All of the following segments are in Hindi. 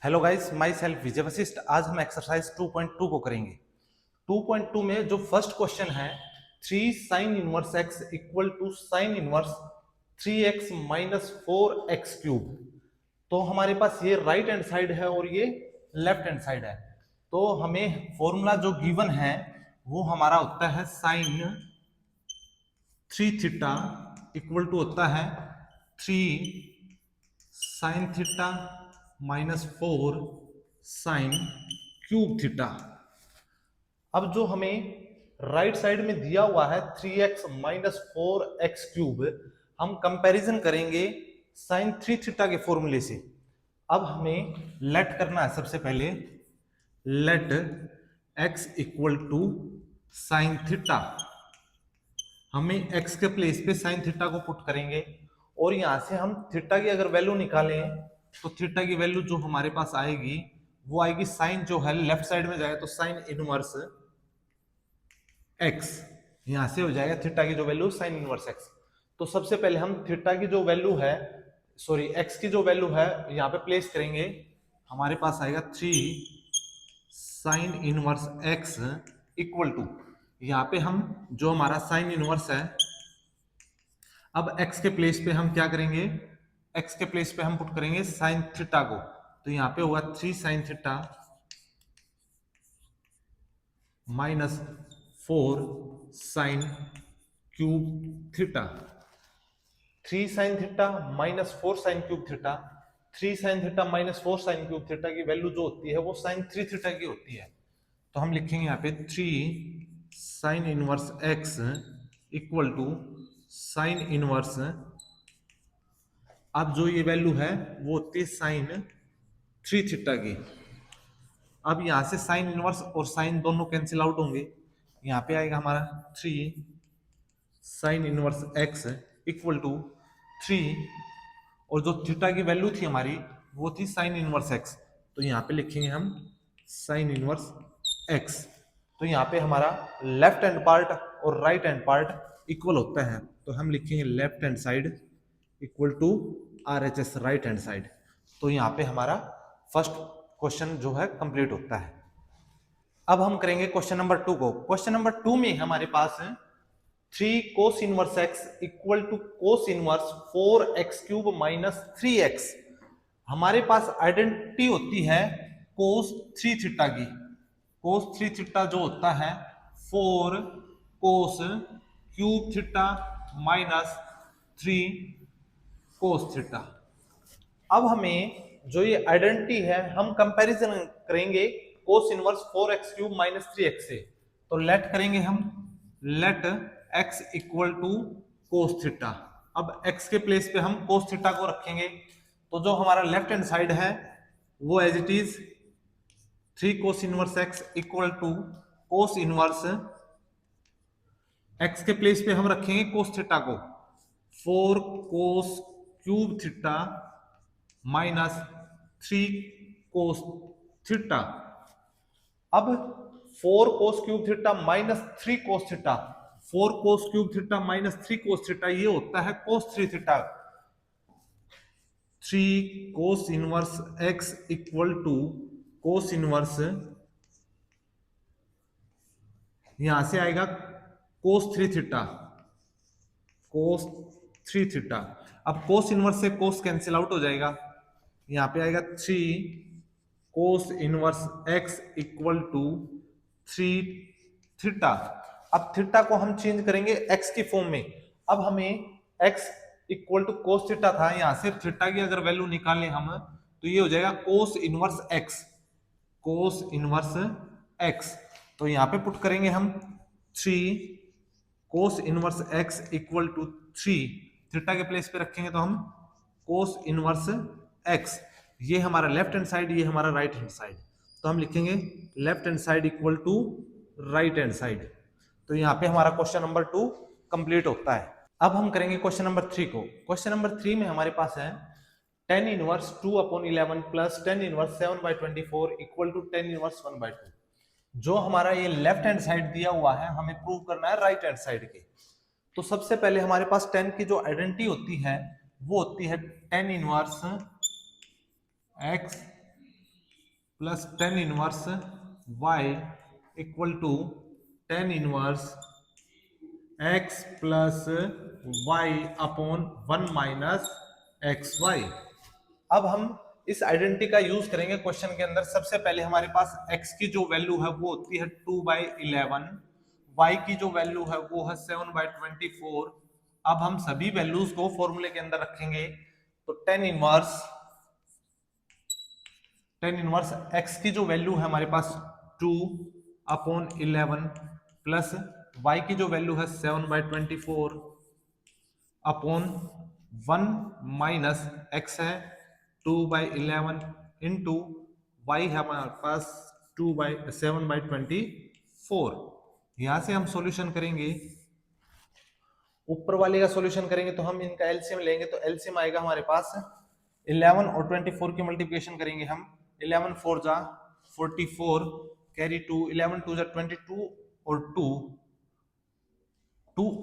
हेलो गाइस, माई सेल्फ विजय वशिष्ठ। आज हम एक्सरसाइज 2.2 को करेंगे। 2.2 में जो फर्स्ट क्वेश्चन है 3 sine inverse x equal to sine inverse 3x minus 4x cube. तो हमारे पास ये राइट हैंड साइड है और ये लेफ्ट हैंड साइड है। तो हमें फॉर्मूला जो गिवन है वो हमारा होता है साइन 3 थीटा इक्वल टू होता है 3 sine theta minus 4 sine cube theta. अब जो हमें राइट साइड में दिया हुआ है 3x माइनस 4x क्यूब, हम कंपैरिजन करेंगे साइन 3 थीटा के फॉर्मूले से। अब हमें लेट करना है। सबसे पहले let x equal to sine theta. हमें x के प्लेस पे साइन थीटा को पुट करेंगे और यहां से हम थीटा की अगर वैल्यू निकालें तो थीटा की वैल्यू जो हमारे पास आएगी वो आएगी साइन जो है लेफ्ट साइड में जाएगा तो साइन इनवर्स x। यहां से हो जाएगा थीटा की जो वैल्यू साइन इनवर्स x। तो सबसे पहले हम थीटा की जो वैल्यू है x की जो वैल्यू है यहां पे प्लेस करेंगे। हमारे पास आएगा 3 sine inverse x equal to, यहाँ पे हम जो हमारा साइन इनवर्स है, अब x के प्लेस पे हम क्या करेंगे, x के प्लेस पे हम पुट करेंगे साइन थीटा को। तो यहाँ पे होगा 3 sine theta minus 4 sine cube theta. 3 sine theta minus 4 sine cube theta. 3 sine theta minus 4 sine cube theta की वैल्यू जो होती है वो साइन 3 थीटा की होती है। तो हम लिखेंगे यहाँ पे 3 sine inverse x equal to sine inverse, अब जो ये वैल्यू है वो होती है साइन 3 थीटा की। अब यहां से साइन इनवर्स और साइन दोनों कैंसिल आउट होंगे। यहाँ पे आएगा हमारा 3 sine inverse x equal to 3, और जो थीटा की वैल्यू थी हमारी वो थी साइन इनवर्स x। तो यहाँ पे लिखेंगे हम साइन इनवर्स x। तो यहाँ पे हमारा लेफ्ट हैंड पार्ट और राइट हैंड पार्ट इक्वल होता है। तो हम लिखेंगे left hand side equal to RHS right hand side. तो यहाँ पे हमारा फर्स्ट क्वेश्चन जो है कंप्लीट होता है। अब हम करेंगे क्वेश्चन नंबर 2 को। क्वेश्चन नंबर 2 में हमारे पास है 3 cos inverse x equal to cos inverse 4x cube minus 3x। हमारे पास आइडेंटिटी होती है कोस 3 थीटा की। कोस 3 थीटा जो होता है 4 cos cube theta minus 3 cos theta. अब हमें जो ये आइडेंटिटी है हम कंपैरिजन करेंगे कोस inverse 4x cube minus 3x से। तो लेट करेंगे हम let x equal to cos theta. अब x के प्लेस पे हम कोस थीटा को रखेंगे। तो जो हमारा लेफ्ट हैंड साइड है वो as it is 3 cos inverse x equal to cos inverse x के प्लेस पे हम रखेंगे कोस थीटा को 4 cos cube theta minus 3 cos theta. अब 4 cos cube theta minus 3 cos theta, 4 cos cube theta minus 3 cos theta ये होता है cos 3 theta. 3 cos inverse x equal to cos inverse, यहां से आएगा कोस 3 थीटा, कोस 3 थीटा। अब कोस इनवर्स से कोस कैंसिल आउट हो जाएगा। यहां पे आएगा 3 cos inverse x equal to 3 theta. अब थीटा को हम चेंज करेंगे x की फॉर्म में। अब हमें x equal to cos theta था, यहां से थीटा की अगर वैल्यू निकालें हम तो ये हो जाएगा cos inverse x, cos inverse x। तो यहां पे पुट करेंगे हम 3 cos inverse x equal to 3, theta के प्लेस पे रखेंगे तो हम कोस इनवर्स x। ये हमारा लेफ्ट हैंड साइड, ये हमारा राइट हैंड साइड। तो हम लिखेंगे left hand side equal to right hand side. तो यहाँ पे हमारा क्वेश्चन नंबर 2 कंप्लीट होता है। अब हम करेंगे क्वेश्चन नंबर 3 को। क्वेश्चन नंबर 3 में हमारे पास है tan inverse 2/11 plus tan inverse 7/24 equal to tan inverse 1/2। जो हमारा ये लेफ्ट हैंड साइड दिया हुआ है हमें प्रूव करना है राइट हैंड साइड के। तो सबसे पहले हमारे पास tan की जो आइडेंटिटी होती है वो होती है tan inverse x plus tan inverse y equal to tan inverse x plus y upon 1 - xy। अब हम इस आइडेंटिटी का यूज करेंगे क्वेश्चन के अंदर। सबसे पहले हमारे पास x की जो वैल्यू है वो होती है 2/11, y की जो वैल्यू है वो है 7/24। अब हम सभी वैल्यूज को फॉर्मूले के अंदर रखेंगे तो टेन इनवर्स x की जो वैल्यू है हमारे पास 2/11 प्लस y की जो वैल्यू है 7/24 अपॉन 1 माइनस x है 2/11 इंटू वाई है हमारे पास 7/24। यहां से हम सॉल्यूशन करेंगे, ऊपर वाले का सॉल्यूशन करेंगे तो हम इनका एलसीएम लेंगे तो एलसीएम आएगा हमारे पास 11 और 24 की मल्टीप्लिकेशन करेंगे हम। 11 4 जा 44 कैरी 2, 11 2 जा 22 और 2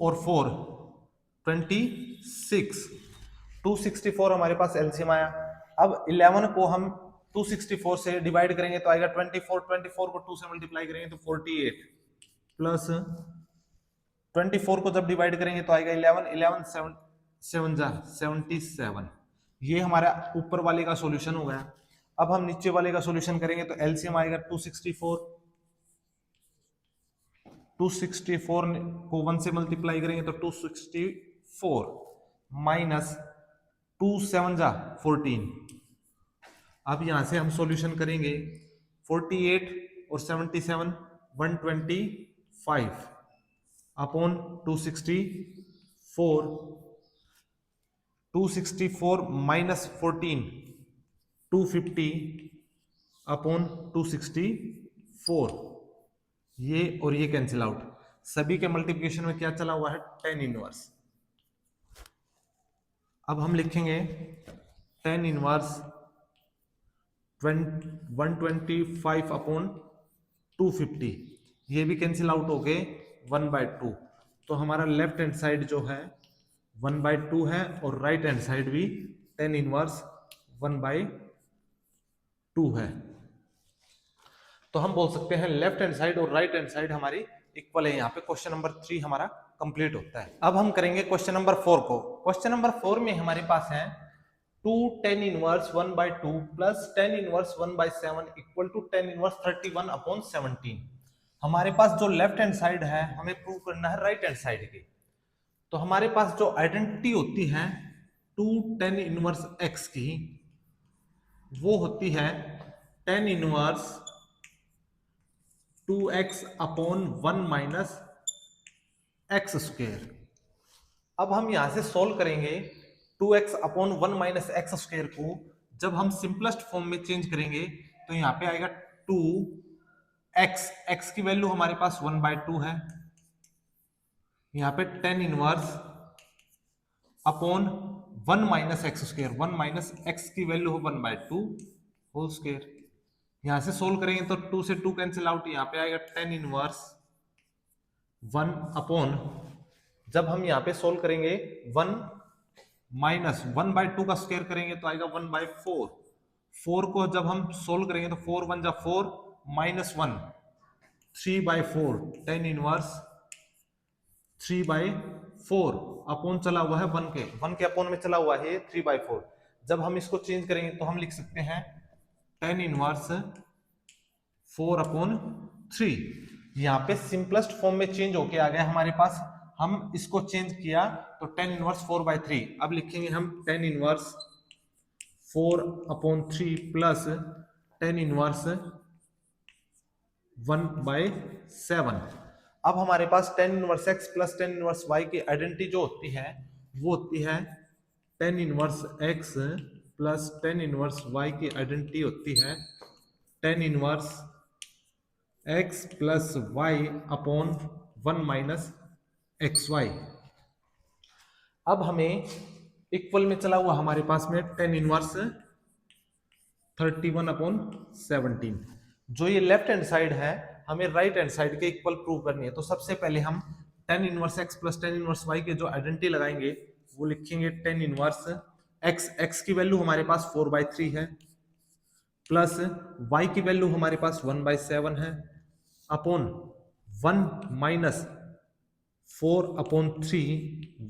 और 4 26, 264 हमारे पास एलसीएम आया। अब 11 को हम 264 से डिवाइड करेंगे तो आएगा 24, 24 को 2 से मल्टीप्लाई करेंगे तो 48 प्लस 24 को जब डिवाइड करेंगे तो आएगा 11, 11 7 जा 77। ये हमारा ऊपर वाले का सॉल्यूशन हो गया। अब हम नीचे वाले का सॉल्यूशन करेंगे तो एलसीएम आएगा 264 को 1 से मल्टीप्लाई करेंगे तो 264 माइनस 2 7 जा 14। अब यहां से हम सॉल्यूशन करेंगे 48 और 77 125 अपॉन 264 माइनस 14 250 अपॉन 264। ये और ये कैंसिल आउट। सभी के मल्टीप्लिकेशन में क्या चला हुआ है? Tan inverse. अब हम लिखेंगे टेन इनवर्स 125 अपॉन 250। ये भी कैंसिल आउट हो गए 1/2। तो हमारा लेफ्ट हैंड साइड जो है 1/2 है और राइट हैंड साइड भी टेन इनवर्स 1/2 है। तो हम बोल सकते हैं लेफ्ट हैंड साइड और राइट हैंड साइड हमारी इक्वल है। यहाँ पे क्वेश्चन नंबर 3 हमारा कंप्लीट होता है। अब हम करेंगे क्वेश्चन नंबर 4 को। क्वेश्चन नंबर 4 में हमारे पास है 2 tan inverse 1/2 plus tan inverse 1/7 equal to tan inverse 31 upon 17। हमारे पास जो लेफ्ट हैंड साइड है हमें प्रूव करना है राइट हैंड साइड की। तो हमारे पास जो आइडेंटिटी होती है 2 tan इनवर्स x की, वो होती है tan inverse 2x upon 1 minus x square. अब हम यहां से सोल्व करेंगे 2x upon 1 minus x square को। जब हम सिंपलेस्ट फॉर्म में चेंज करेंगे तो यहां पे आएगा 2x, x की वैल्यू हमारे पास 1/2 है। यहां पे tan inverse upon 1 minus x square, 1 minus x की वैल्यू हो 1/2 होल स्क्वायर। यहां से सोल्व करेंगे तो 2 से 2 कैंसिल आउट, यहां पे आएगा tan इनवर्स 1 अपॉन, जब हम यहां पे सोल्व करेंगे 1 माइनस 1/2 का स्क्वायर करेंगे तो आएगा 1/4। 4 को जब हम सोल्व करेंगे तो 4 1 जा 4 माइनस 1 3/4 tan इनवर्स 3/4 अपॉन चला हुआ है 1 के अपोन में चला हुआ है 3/4। जब हम इसको चेंज करेंगे तो हम लिख सकते हैं tan इनवर्स 4/3। यहाँ पे सिंपलेस्ट फॉर्म में चेंज होके आ गया हमारे पास। हम इसको चेंज किया तो tan इनवर्स 4/3। अब लिखेंगे हम tan inverse 4/3 plus tan inverse 1/7। अब हमारे पास tan inverse x plus tan inverse y की आइडेंटिटी जो होती है वो होती है tan inverse x plus tan inverse y की आइडेंटिटी होती है tan inverse x plus y upon 1 minus xy। अब हमें इक्वल में चला हुआ हमारे पास में tan इनवर्स 31/17। जो ये लेफ्ट हैंड साइड है हमें राइट हैंड साइड के इक्वल प्रूव करनी है। तो सबसे पहले हम tan inverse x plus tan inverse y के जो आइडेंटिटी लगाएंगे वो लिखेंगे tan इनवर्स x, x की वैल्यू हमारे पास 4/3 है प्लस y की वैल्यू हमारे पास 1/7 है अपॉन 1 माइनस 4/3,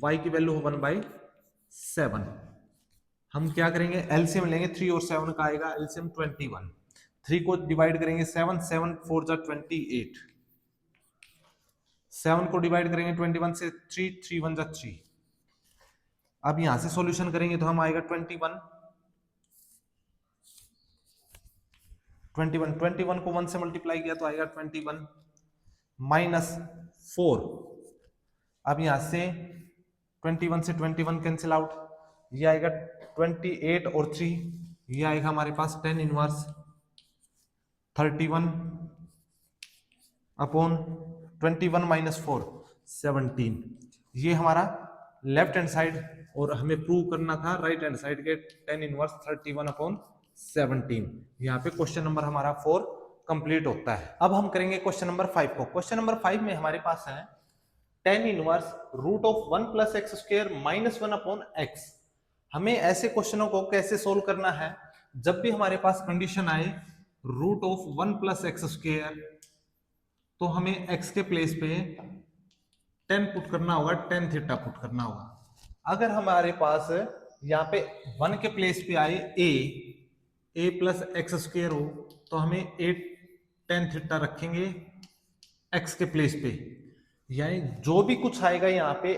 y की वैल्यू 1/7। हम क्या करेंगे, एलसीएम लेंगे, 3 और 7 का आएगा एलसीएम 21। 3 को डिवाइड करेंगे 7, 7 4 जा 28, 7 को डिवाइड करेंगे 21 से 3, 3 1 जा 3। अब यहां से सॉल्यूशन करेंगे तो हम आएगा 21 को 1 से मल्टीप्लाई किया तो आएगा 21 माइनस 4। अब यहां से 21 से 21 कैंसिल आउट, ये आएगा 28 और 3, ये आएगा हमारे पास 10 इनवर्स 31 अपॉन 21 माइनस 4 17। ये हमारा लेफ्ट हैंड साइड, और हमें प्रूव करना था राइट हैंड साइड के 10 इनवर्स 31 अपॉन 17। यहाँ पे क्वेश्चन नंबर हमारा 4 कंप्लीट होता है। अब हम करेंगे क्वेश्चन नंबर 5 को। क्वेश्चन नंबर 5 में हमारे पास है 10 inverse root of 1 plus x square minus 1 upon x. हमें ऐसे क्वेश्चनों को कैसे सोल्व करना है, जब भी हमारे पास कंडीशन आए root of 1 plus x square, तो हमें x के प्लेस पे 10 पुट करना होगा, 10 थीटा पुट करना होगा। अगर हमारे पास यहाँ पे 1 के प्लेस पे आए a प्लस एक्स स्क्वायर हो, तो हमें 8 10 थीटा रखेंगे x के प्लेस पे, यानी जो भी कुछ आएगा यहाँ पे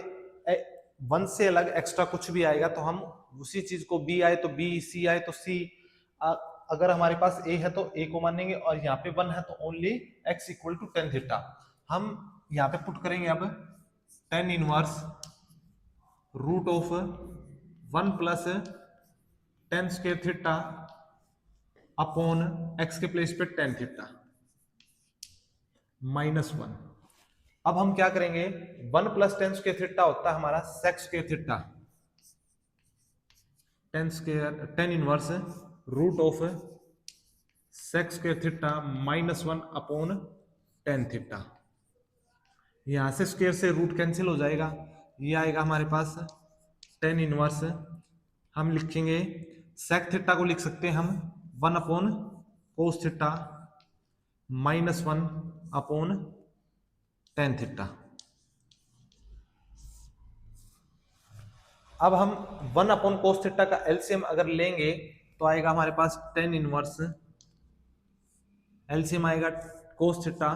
1 से अलग एक्स्ट्रा कुछ भी आएगा तो हम उसी चीज को, b आए तो b, c आए तो c, अगर हमारे पास a है तो a को मानेंगे, और यहाँ पे 1 है तो only x equal to 10 theta. हम यहाँ पे पुट करेंगे अब 10 inverse root of 1 plus 10 square theta upon x के प्लेस पे 10 थीटा माइनस 1। अब हम क्या करेंगे, 1 प्लस 10 स्क्वायर थीटा होता है हमारा sec square theta, 10 inverse root of sec square theta minus 1 upon 10 theta. यहां से स्क्वायर से रूट कैंसिल हो जाएगा, ये आएगा हमारे पास 10 इनवर्स, हम लिखेंगे sec थीटा को लिख सकते हैं हम 1 upon cos theta minus 1 upon 10 theta. अब हम 1 अपॉन cos थीटा का एलसीएम अगर लेंगे तो आएगा हमारे पास 10 इनवर्स, एलसीएम आएगा cos थीटा,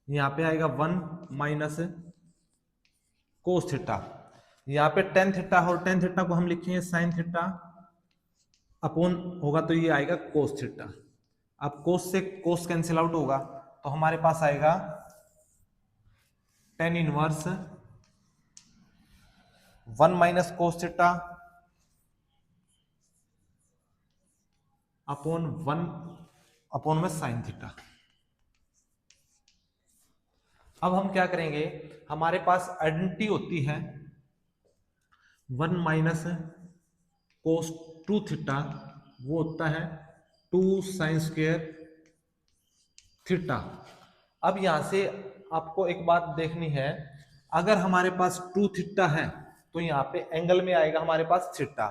यहाँ पे आएगा 1 माइनस cos थीटा, यहाँ पे 10 थीटा और 10 थीटा को हम लिखेंगे sin थीटा अपॉन होगा तो ये आएगा cos थीटा। अब cos से cos कैंसिल आउट होगा तो हमारे पास आएगा 10 inverse 1 minus cos theta upon 1 upon में sin थीटा। अब हम क्या करेंगे, हमारे पास आइडेंटिटी होती है 1 माइनस cos 2 थीटा, वो होता है 2 sin स्क्वायर थीटा। अब यहां से आपको एक बात देखनी है, अगर हमारे पास 2 थीटा है तो यहाँ पे एंगल में आएगा हमारे पास थीटा।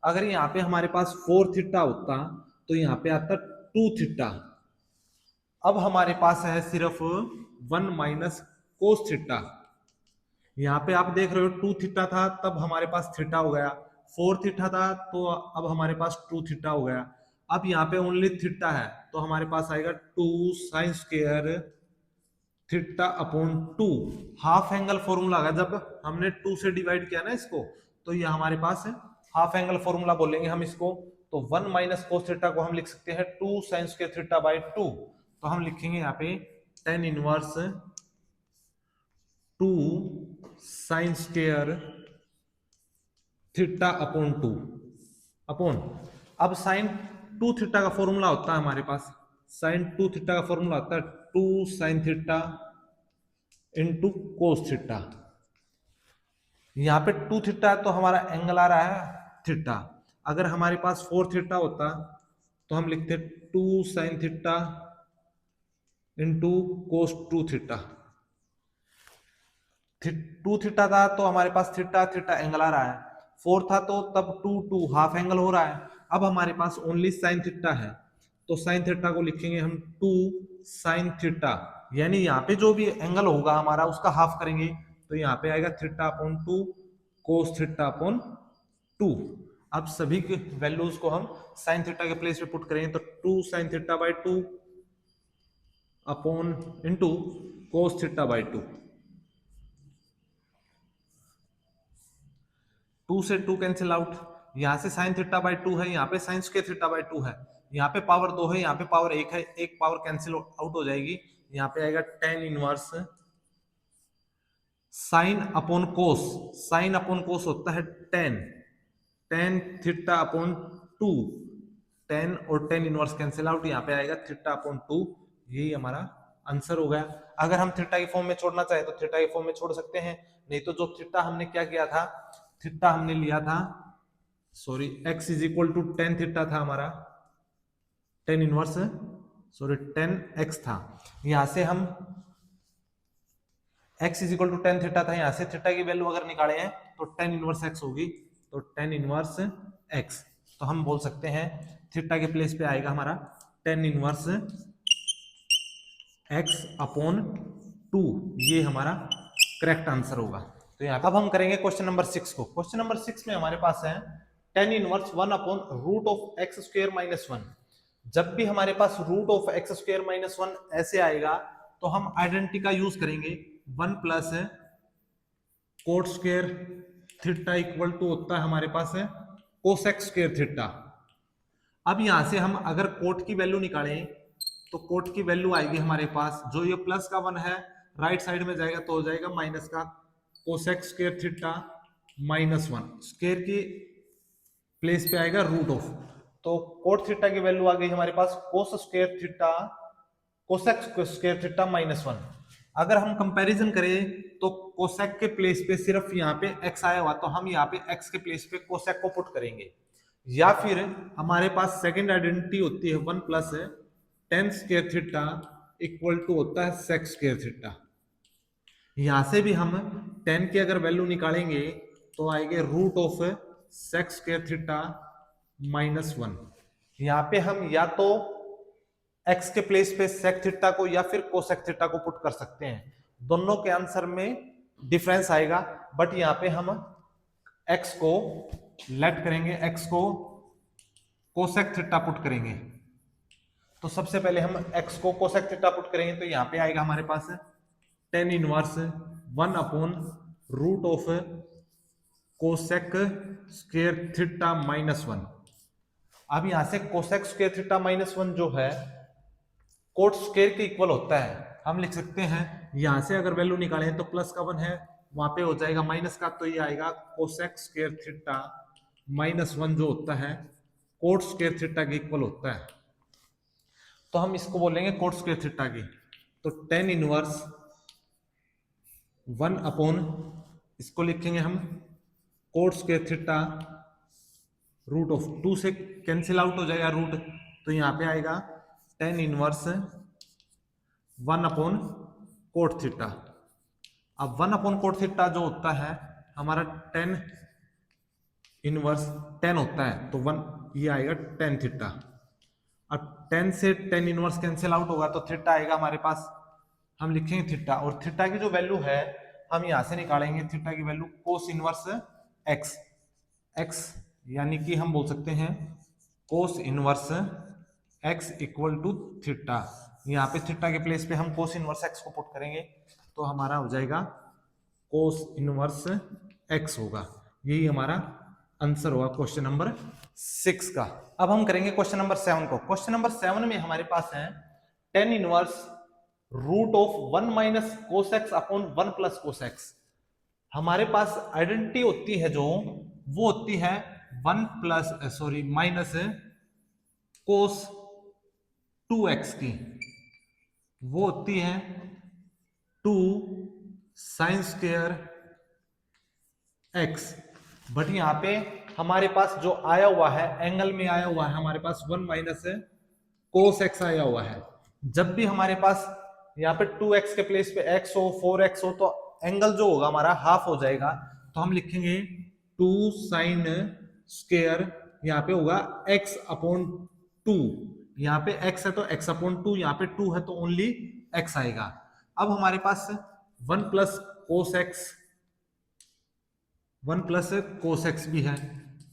अगर यहाँ पे हमारे पास 4 थीटा होता तो यहाँ पे आता 2 थीटा। अब हमारे पास है सिर्फ 1 माइनस कोस थीटा। यहाँ पे आप देख रहे हो 2 थीटा था तब हमारे पास थीटा हो गया, 4 थीटा था तो अब हमारे पास 2 थीटा हो गया। अब यहाँ पे ओनली थीटा है तो हमारे पास आएगा 2 sign square theta upon 2। Half angle formula आएगा, जब हमने 2 से डिवाइड किया ना इसको, तो ये हमारे पास है हाफ एंगल फॉर्मूला बोलेंगे हम इसको। तो 1 माइनस कोस थीटा को हम लिख सकते हैं 2 साइन स्क्वायर थीटा बाई 2। तो हम लिखेंगे यहाँ पे 10 inverse 2 sign square theta upon 2 upon, अब साइन 2 थीटा का फॉर्मूला होता है हमारे पास, साइन 2 थीटा का फॉर्मूला होता है 2 sine theta into cos theta. यहाँ पे 2 थीटा तो हमारा एंगल आ रहा है थीटा। अगर हमारे पास 4 थीटा होता तो हम लिखते 2 sine theta into cos 2 theta. 2 theta था तो हमारे पास थीटा थीटा एंगल आ रहा है, 4 था तो तब 2 2 हाफ एंगल हो रहा है, अब हमारे पास ओनली साइन थीटा है, तो साइन थीटा को लिखेंगे हम 2 साइन थीटा, यानी यहाँ पे जो भी एंगल होगा हमारा उसका हाफ करेंगे, तो यहाँ पे आएगा theta upon 2 cos theta upon 2। अब सभी के वैल्यूज को हम साइन थीटा के प्लेस पे पुट करेंगे, तो 2 sine theta by 2 upon into cos theta by 2। 2 से 2 कैंसिल आउट, यहां से साइन थीटा बाई 2 है, यहाँ पे साइन स्क्वायर थीटा बाई 2 है, यहाँ पे पावर 2 है, यहाँ पे पावर 1 है, एक पावर कैंसिल आउट हो जाएगी, यहाँ पे आएगा टेन इनवर्स साइन अपॉन कोस। साइन अपॉन कोस होता है ten, tan theta upon 2, ten और टेन इनवर्स कैंसिल आउट, यहाँ पे आएगा थीटा अपॉन 2। यही हमारा आंसर हो गया। अगर हम थीटा के फॉर्म में छोड़ना चाहे तो थीटा के फॉर्म में छोड़ सकते हैं, नहीं तो जो थीटा हमने क्या किया था, थीटा हमने लिया था, sorry x is equal to tan theta था हमारा, tan inverse sorry tan x था, यहां से हम x is equal to tan theta था, यहां से थीटा की वैल्यू अगर निकाले हैं तो टेन इनवर्स x होगी, तो टेन इनवर्स x, तो हम बोल सकते हैं थीटा के प्लेस पे आएगा हमारा टेन इनवर्स x अपॉन 2, ये हमारा करेक्ट आंसर होगा। तो यहाँ अब हम करेंगे क्वेश्चन नंबर 6 को। क्वेश्चन नंबर 6 में हमारे पास है tan inverse 1 upon root of X square minus 1। जब भी हमारे पास root of X square minus 1 ऐसे आएगा तो हम आइडेंटिटी का यूज करेंगे, 1 plus cot square theta equal to होता है हमारे पास है कोसेक स्क्वायर थीटा। अब यहां से हम अगर कोट की वैल्यू निकालें तो कोट की वैल्यू आएगी हमारे पास, जो ये प्लस का 1 है राइट साइड में जाएगा तो हो जाएगा माइनस का cosec square theta minus 1, square की प्लेस पे आएगा रूट ऑफ, तो कोट थीटा की वैल्यू आ गई हमारे पास cos square theta cosec square theta minus 1। अगर हम कंपैरिजन करें तो कोसेक के प्लेस पे सिर्फ यहाँ पे x आया हुआ, तो हम यहाँ पे x के प्लेस पे कोसेक को पुट करेंगे, या फिर हमारे पास सेकंड आइडेंटिटी होती है 1 plus tan square theta equal to होता है सेक स्क्वायर थीटा। यहां से भी हम 10 की अगर वैल्यू निकालेंगे तो आएंगे root of sec square theta minus 1। यहाँ पे हम या तो x के प्लेस पे सेक थीटा को या फिर कोसेक थीटा को पुट कर सकते हैं, दोनों के आंसर में डिफरेंस आएगा, बट यहाँ पे हम x को लेट करेंगे, x को कोसेक थीटा पुट करेंगे। तो सबसे पहले हम x को कोसेक थीटा पुट करेंगे, तो यहाँ पे आएगा हमारे पास tan inverse 1 upon root of cosec square theta minus 1। अब यहां से कोसेक स्क्वायर थीटा माइनस 1 जो है कोट स्क्वायर के इक्वल होता है, हम लिख सकते हैं यहां से अगर वैल्यू निकालें तो प्लस का 1 है, वहां पे हो जाएगा माइनस का, तो ये आएगा कोसेक स्क्वायर थीटा माइनस 1 जो होता है कोट स्क्वायर थीटा के इक्वल होता है, तो हम इसको बोलेंगे कोट स्क्वायर थीटा की। तो टेन इनवर्स 1 अपॉन इसको लिखेंगे हम cot square theta root of 2 से कैंसिल आउट हो जाएगा रूट, तो यहां पे आएगा ten inverse 1 upon cot theta. अब 1 अपॉन कोट थीटा जो होता है हमारा टेन इनवर्स 10 होता है, तो 1 ये आएगा टेन थीटा। अब 10 से टेन इनवर्स कैंसिल आउट होगा तो थीटा आएगा हमारे पास, हम लिखेंगे थीटा, और थीटा की जो वैल्यू है हम यहां से निकालेंगे थीटा की value cos inverse x, x यानी कि हम बोल सकते हैं cos inverse x equal to theta. यहाँ पे थीटा के प्लेस पे हम कोस इनवर्स एक्स को पुट करेंगे, तो हमारा हो जाएगा कोस इनवर्स एक्स होगा। यही हमारा आंसर होगा क्वेश्चन नंबर 6 का। अब हम करेंगे क्वेश्चन नंबर 7 को। क्वेश्चन नंबर 7 में हमारे पास है tan inverse root of 1 minus cos x upon 1 plus cos x. हमारे पास आइडेंटिटी होती है जो वो होती है 1 plus sorry minus cos 2x की, वो होती है 2 साइन स्क्वायर x, बट यहाँ पे हमारे पास जो आया हुआ है एंगल में आया हुआ है हमारे पास 1 माइनस कोस x आया हुआ है। जब भी हमारे पास यहाँ पे 2x के प्लेस पे x हो 4x हो तो एंगल जो होगा हमारा हाफ हो जाएगा, तो हम लिखेंगे 2 साइन स्क्वायर यहाँ पे होगा x अपॉन 2, यहाँ पे x है तो x अपॉन 2, यहाँ पे 2 है तो ओनली x आएगा। अब हमारे पास 1 plus cos x, 1 plus cos x भी है,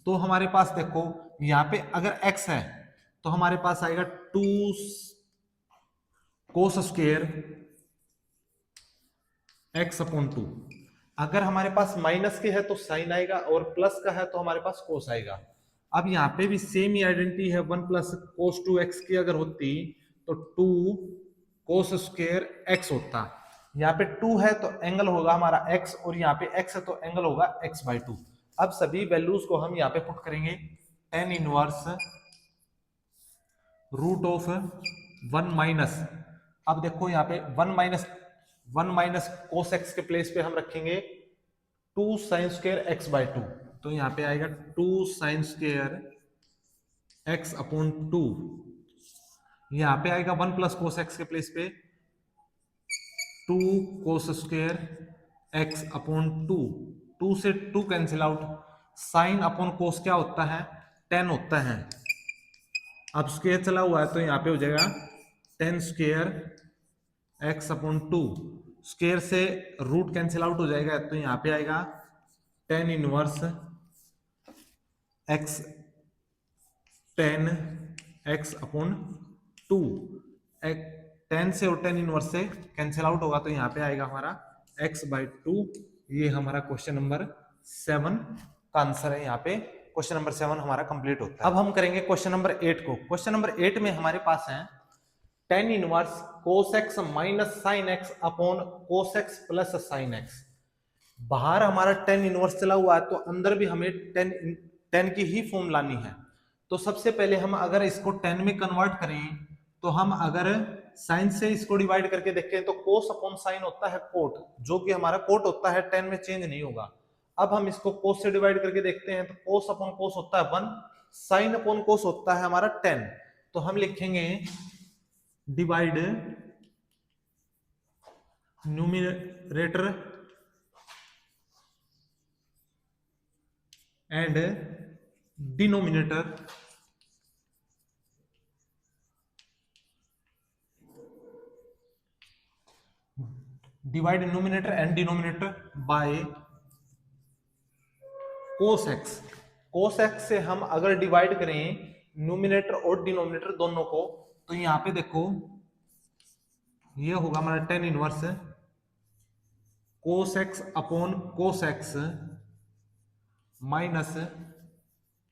तो हमारे पास देखो यहाँ पे अगर x है तो हमारे पास आएगा 2 कोस स्क्वायर x अपॉन 2। अगर हमारे पास माइनस के है तो साइन आएगा और प्लस का है तो हमारे पास कोस आएगा। अब यहाँ पे भी सेम ही आइडेंटिटी है, 1 प्लस कोस 2x की अगर होती तो 2 कोस स्क्वायर x होता। यहाँ पे 2 है तो एंगल होगा हमारा x, और यहाँ पे x है तो एंगल होगा x/2। अब सभी वैल्यूज को हम यहाँ पे पुट करेंगे, tan inverse root of 1 minus, अब देखो यहाँ पे 1 माइनस कोस एक्स के प्लेस पे हम रखेंगे 2 साइन स्क्वायर x/2, तो यहाँ पे आएगा 2 साइन स्क्वायर x अपॉन 2। यहाँ पे आएगा 1 प्लस कोस एक्स के प्लेस पे 2 कोस स्क्वायर x अपॉन 2, 2 से 2 कैंसिल आउट, साइन अपॉन कोस क्या होता है, tan होता है। अब स्क्वायर चला हुआ है तो यहाँ पे हो जाएगा tan square x upon 2, square से रूट कैंसिल आउट हो जाएगा तो यहाँ पे आएगा tan inverse x, tan x upon 2, tan से और tan इनवर्स से कैंसिल आउट होगा तो यहाँ पे आएगा हमारा x/2। ये हमारा क्वेश्चन नंबर 7 का आंसर है। यहाँ पे क्वेश्चन नंबर 7 हमारा कंप्लीट होता है। अब हम करेंगे क्वेश्चन नंबर 8 को। क्वेश्चन नंबर 8 में हमारे पास है tan inverse cos x minus sin x upon cos x plus sin x। बाहर हमारा tan इनवर्स चला हुआ है तो अंदर भी हमें tan की ही फॉर्म लानी है। तो सबसे पहले हम अगर इसको tan में कन्वर्ट करें तो हम अगर sin से इसको डिवाइड करके देखें तो cos अपॉन sin होता है cot, जो कि हमारा cot होता है, tan में चेंज नहीं होगा। अब हम इसको cos से डिवाइड करके देखते हैं तो cos अपॉन cos होता है 1, sin अपॉन cos होता है हमारा 10। तो हम लिखेंगे divide numerator and denominator divide numerator and denominator by cos x। cos x से हम अगर डिवाइड करें न्यूमरेटर और डिनोमिनेटर दोनों को तो यहां पे देखो ये होगा हमारा tan inverse cos x upon cos x minus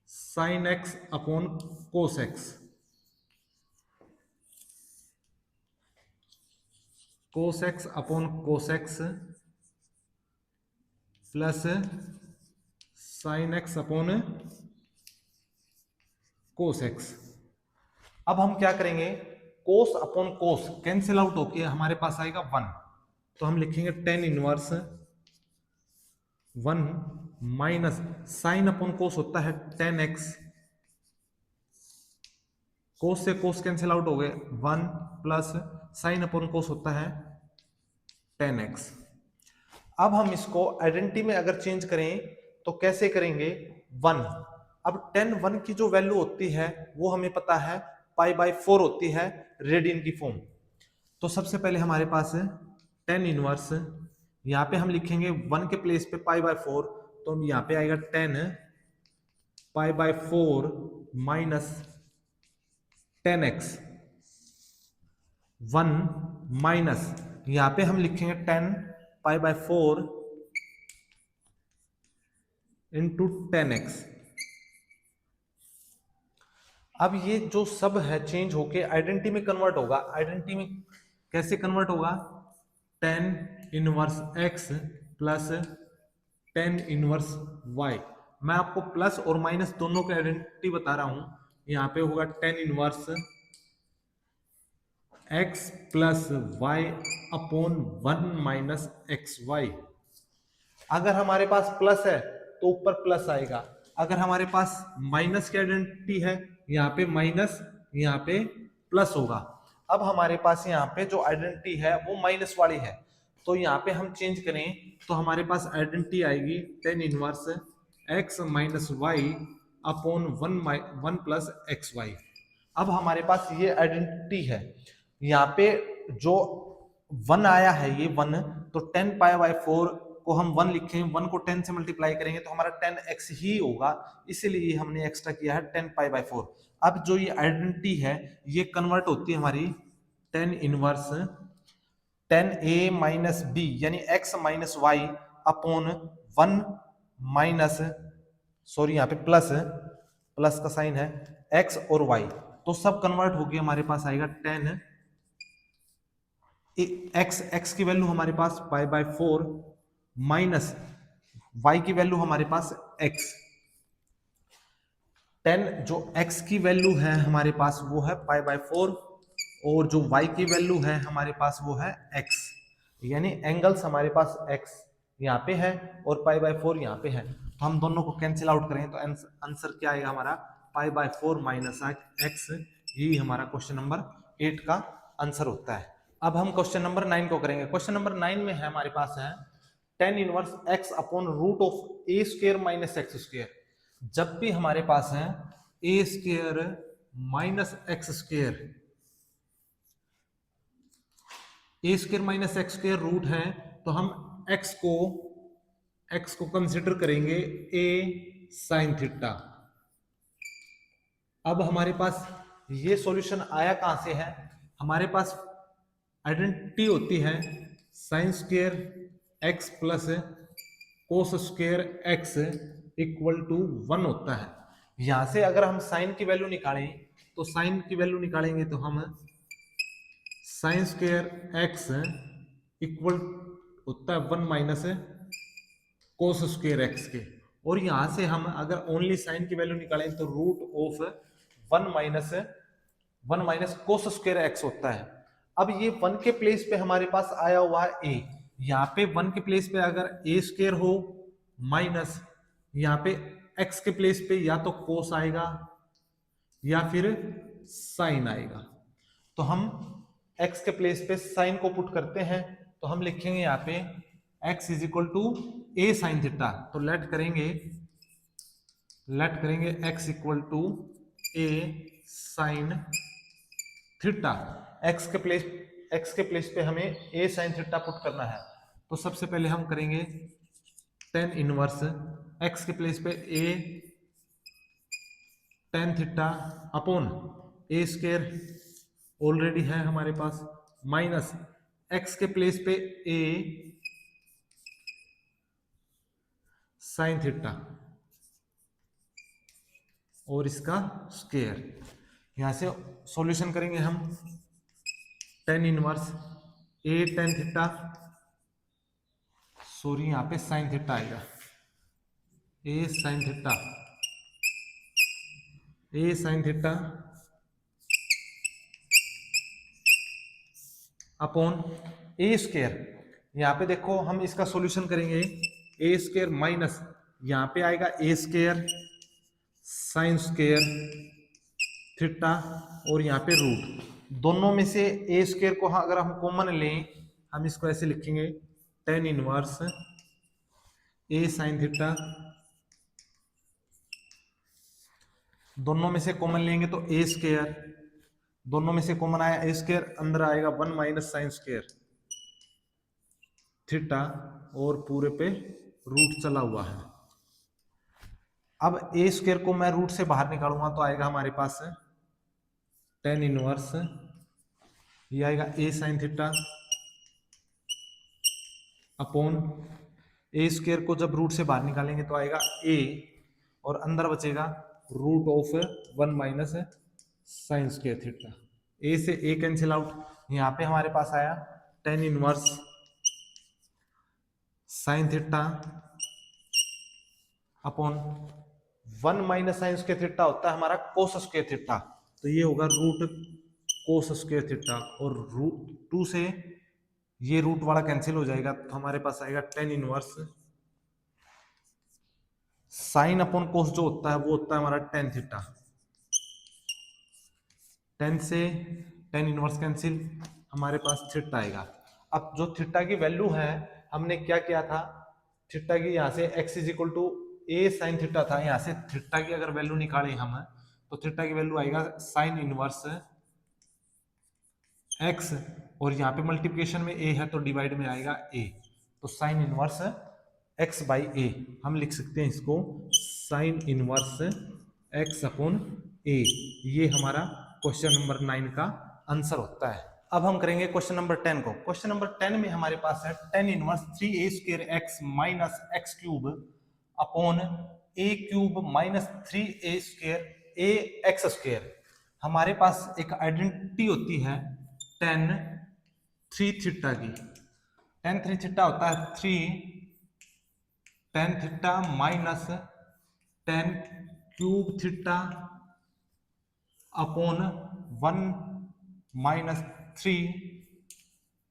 sin x upon cos x, cos x upon cos x plus sin x upon cos x। अब हम क्या करेंगे, cos upon cos cancel out होके हमारे पास आएगा 1, तो हम लिखेंगे tan inverse 1 minus sin upon cos होता है tan x, cos से cos कैंसिल आउट हो गए 1 प्लस sin अपॉन cos होता है tan x। अब हम इसको आइडेंटिटी में अगर चेंज करें तो कैसे करेंगे, 1। अब tan 1 की जो वैल्यू होती है वो हमें पता है π/4 होती है रेडियन की फॉर्म। तो सबसे पहले हमारे पास tan इनवर्स, यहाँ पे हम लिखेंगे 1 के प्लेस पे π/4, तो हम यहाँ पे आएगा tan π/4 minus tan x 1 minus यहाँ पे हम लिखेंगे tan π/4 इंटू tan x। अब ये जो सब है चेंज होके आइडेंटिटी में कन्वर्ट होगा। आइडेंटिटी में कैसे कन्वर्ट होगा, tan inverse x plus tan inverse y। मैं आपको प्लस और माइनस दोनों की आइडेंटिटी बता रहा हूं। यहाँ पे होगा tan inverse x plus y upon 1 minus x y. अगर हमारे पास प्लस है तो ऊपर प्लस आएगा, अगर हमारे पास माइनस की आइडेंटिटी है यहाँ पे माइनस, यहाँ पे प्लस होगा। अब हमारे पास यहाँ पे जो आइडेंटिटी है वो माइनस वाली है, तो यहाँ पे हम चेंज करें तो हमारे पास आइडेंटिटी आएगी tan inverse x minus y upon 1 plus x y. अब हमारे पास ये आइडेंटिटी है, यहाँ पे जो 1 आया है ये 1, तो 10 पाई/4 को हम 1 लिखें, 1 को 10 से मल्टीप्लाई करेंगे तो हमारा 10x ही होगा, इसीलिए हमने एक्स्ट्रा किया है 10 पाई/4। अब जो ये आइडेंटिटी है ये कन्वर्ट होती है हमारी 10 इनवर्स 10a माइनस बी यानी x minus y upon 1 minus, sorry यहाँ पे प्लस, प्लस का साइन है, x और y, तो सब कन्वर्ट होके हमारे पास आएगा 10 x की वैल्यू हमारे पास पाई/4 माइनस y की वैल्यू हमारे पास x। 10 जो x की वैल्यू है हमारे पास वो है पाई/4 और जो y की वैल्यू है हमारे पास वो है x, यानी एंगल्स हमारे पास x यहाँ पे है और पाई/4 यहाँ पे है, तो हम दोनों को कैंसिल आउट करें तो आंसर क्या आएगा हमारा पाई/4 माइनस x। यही हमारा क्वेश्चन नंबर 8 का आंसर होता है। अब हम क्वेश्चन नंबर 9 को करेंगे। क्वेश्चन नंबर 9 में है हमारे पास है 10 inverse x upon root of a square minus x square. जब भी हमारे पास है a square minus x square, a square minus x square root है, तो हम x को कंसिडर करेंगे a साइन थीटा। अब हमारे पास ये सॉल्यूशन आया कहां से है, हमारे पास आइडेंटिटी होती है sine square x plus cos square x equal to 1 होता है। यहां से अगर हम साइन की वैल्यू निकालें तो साइन की वैल्यू निकालेंगे तो हम साइन स्क्वायर x इक्वल होता है 1 माइनस कोस स्क्वायर x के, और यहां से हम अगर ओनली साइन की वैल्यू निकालें तो root of 1 minus cos square x होता है। अब ये 1 के प्लेस पे हमारे पास आया हुआ है a, यहाँ पे 1 के प्लेस पे अगर a स्क्वायर हो माइनस यहाँ पे x के प्लेस पे या तो कोस आएगा या फिर साइन आएगा, तो हम x के प्लेस पे साइन को पुट करते हैं, तो हम लिखेंगे यहाँ पे x is equal to a sine theta. तो लेट करेंगे x equal to a sine theta. x के प्लेस पे हमें a साइन थीटा पुट करना है, तो सबसे पहले हम करेंगे 10 इनवर्स x के प्लेस पे a tan theta upon a square already है हमारे पास माइनस x के प्लेस पे a साइन थीटा और इसका स्क्वायर। यहां से सॉल्यूशन करेंगे हम 10 inverse a tan theta, sorry यहाँ पे साइन थीटा आएगा, a sine theta upon a square. यहाँ पे देखो हम इसका सॉल्यूशन करेंगे a स्क्वायर माइनस यहाँ पे आएगा a square sine square theta और यहाँ पे रूट, दोनों में से a स्क्वायर को अगर हम कॉमन लें हम इसको ऐसे लिखेंगे 10 इनवर्स a साइन थीटा, दोनों में से कॉमन लेंगे तो a स्क्वायर, दोनों में से कॉमन आया a स्क्वायर, अंदर आएगा 1 माइनस साइन स्क्वायर थीटा और पूरे पे रूट चला हुआ है। अब a स्क्वायर को मैं रूट से बाहर निकालूंगा तो आएगा हमारे पास 10 इनवर्स, ये आएगा a sine theta upon a square को जब रूट से बाहर निकालेंगे तो आएगा a और अंदर बचेगा root of 1 minus sine square theta. a से a कैंसिल आउट, यहाँ पे हमारे पास आया 10 inverse sine theta upon 1 minus sine square theta होता है हमारा कोस स्क्वायर थीटा, तो ये होगा रूट कोस स्क्वायर थीटा और रूट 2 से ये रूट वाला कैंसिल हो जाएगा, तो हमारे पास आएगा 10 इनवर्स साइन अपॉन कोस जो होता है वो होता है हमारा tan थीटा, 10 से 10 इनवर्स कैंसिल, हमारे पास थीटा आएगा। अब जो थीटा की वैल्यू है हमने क्या किया था, थीटा की यहाँ से x is equal to a sine theta था, यहाँ से थीटा की अगर वैल्यू निकालें हम तो थीटा की वैल्यू आएगा साइन इनवर्स एक्स, और यहाँ पे मल्टीप्लिकेशन में ए है तो डिवाइड में आएगा ए, तो साइन इनवर्स एक्स बाई ए हम लिख सकते हैं इसको साइन इनवर्स एक्स अपॉन ए। ये हमारा क्वेश्चन नंबर 9 का आंसर होता है। अब हम करेंगे क्वेश्चन नंबर 10 को। क्वेश्चन नंबर 10 में हमारे पास है tan inverse 3a square X minus X cube upon A cube minus 3a square A x square. हमारे पास एक आइडेंटिटी होती है टेन थ्री थीटा की। टेन थ्री थीटा होता है 3 tan theta minus tan cube theta upon 1 minus 3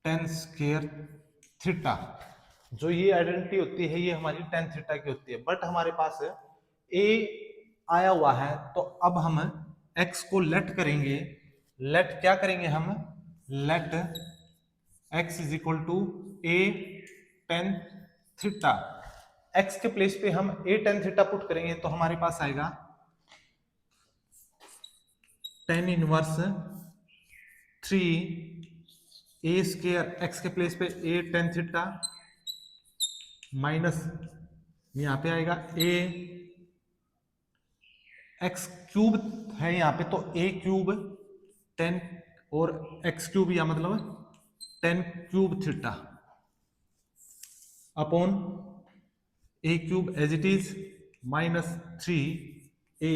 tan square theta. जो ये आइडेंटिटी होती है ये हमारी टेन थीटा की होती है, बट हमारे पास ए आया हुआ है तो अब हम एक्स को लेट करेंगे। लेट क्या करेंगे हम, let x is equal to a tan theta. X के प्लेस पे हम ए टेन थीटा पुट करेंगे तो हमारे पास आएगा टेन इनवर्स 3 ए स्क्वायर एक्स के प्लेस पे ए टेन थीटा माइनस यहाँ पे आएगा ए एक्स क्यूब है यहाँ पे तो ए क्यूब टेन और एक्स क्यूब या मतलब tan cube theta upon A cube as it is minus 3 a